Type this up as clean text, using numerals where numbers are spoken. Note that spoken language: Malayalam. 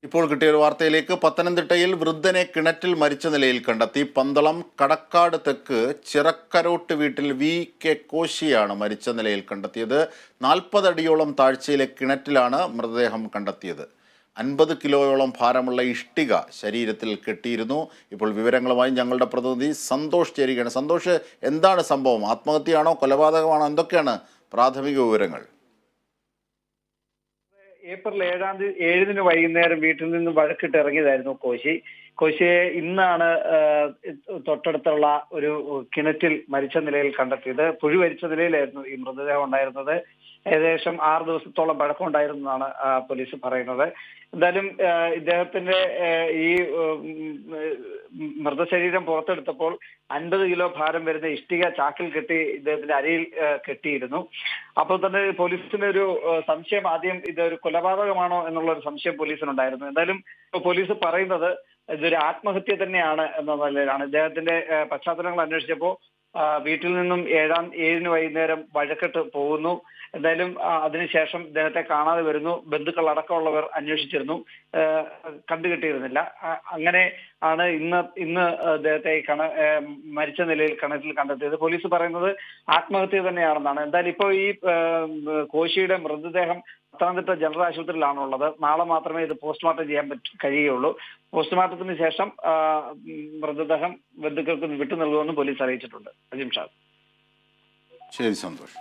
ഇപ്പോൾ കിട്ടിയ ഒരു വാർത്തയിലേക്ക്. പത്തനംതിട്ടയിൽ വൃദ്ധനെ കിണറ്റിൽ മരിച്ച നിലയിൽ കണ്ടെത്തി. പന്തളം കടക്കാട് തെക്ക് ചിറക്കരോട്ട് വീട്ടിൽ വി.കെ. കോശിയാണ് മരിച്ച നിലയിൽ കണ്ടെത്തിയത്. 40 അടിയോളം താഴ്ചയിലെ കിണറ്റിലാണ് മൃതദേഹം കണ്ടെത്തിയത്. 50 കിലോയോളം ഭാരമുള്ള ഇഷ്ടിക ശരീരത്തിൽ കെട്ടിയിരുന്നു. ഇപ്പോൾ വിവരങ്ങളുമായി ഞങ്ങളുടെ പ്രതിനിധി സന്തോഷ് ചേരുകയാണ്. സന്തോഷ്, എന്താണ് സംഭവം? ആത്മഹത്യയാണോ, കൊലപാതകമാണോ? എന്തൊക്കെയാണ് പ്രാഥമിക വിവരങ്ങൾ? ഏപ്രിൽ 7 വൈകുന്നേരം വീട്ടിൽ നിന്ന് വഴക്കിട്ട് ഇറങ്ങിയതായിരുന്നു കോശിയെ ഇന്നാണ് തൊട്ടടുത്തുള്ള ഒരു കിണറ്റിൽ മരിച്ച നിലയിൽ കണ്ടെത്തിയത്. പുഴു മരിച്ച നിലയിലായിരുന്നു ഈ മൃതദേഹം ഉണ്ടായിരുന്നത്. ഏകദേശം 6 ദിവസത്തോളം പഴക്കമുണ്ടായിരുന്നെന്നാണ് പോലീസ് പറയുന്നത്. എന്തായാലും ഇദ്ദേഹത്തിന്റെ ഈ മൃതശരീരം പുറത്തെടുത്തപ്പോൾ 50 കിലോ ഭാരം വരുന്ന ഇഷ്ടിക ചാക്കിൽ കെട്ടി ഇദ്ദേഹത്തിന്റെ അരയിൽ കെട്ടിയിരുന്നു. അപ്പോൾ തന്നെ പോലീസിന് ഒരു സംശയം, ആദ്യം ഇതൊരു കൊലപാതകമാണോ എന്നുള്ള ഒരു സംശയം പോലീസിനുണ്ടായിരുന്നു. എന്തായാലും പോലീസ് പറയുന്നത് ഇതൊരു ആത്മഹത്യ തന്നെയാണ് എന്ന നിലയിലാണ്. ഇദ്ദേഹത്തിന്റെ പശ്ചാത്തലങ്ങൾ അന്വേഷിച്ചപ്പോൾ വീട്ടിൽ നിന്നും 7 വൈകുന്നേരം വഴക്കിട്ട് പോകുന്നു. എന്തായാലും അതിനുശേഷം ഇദ്ദേഹത്തെ കാണാതെ വരുന്നു. ബന്ധുക്കൾ അടക്കമുള്ളവർ അന്വേഷിച്ചിരുന്നു, കണ്ടുകിട്ടിയിരുന്നില്ല. അങ്ങനെ ആണ് ഇന്ന് അദ്ദേഹത്തെ മരിച്ച നിലയിൽ കിണറ്റിൽ കണ്ടെത്തിയത്. പോലീസ് പറയുന്നത് ആത്മഹത്യ തന്നെയാണെന്നാണ്. എന്തായാലും ഇപ്പോൾ ഈ കോശിയുടെ മൃതദേഹം പത്തനംതിട്ട ജനറൽ ആശുപത്രിയിലാണുള്ളത്. നാളെ മാത്രമേ ഇത് പോസ്റ്റ്മോർട്ടം ചെയ്യാൻ കഴിയുള്ളൂ. പോസ്റ്റ്മോർട്ടത്തിന് ശേഷം മൃതദേഹം ബന്ധുക്കൾക്ക് വിട്ടു നൽകുമെന്ന് പോലീസ് അറിയിച്ചിട്ടുണ്ട്. അജിംഷാദ്. ശരി, സന്തോഷം.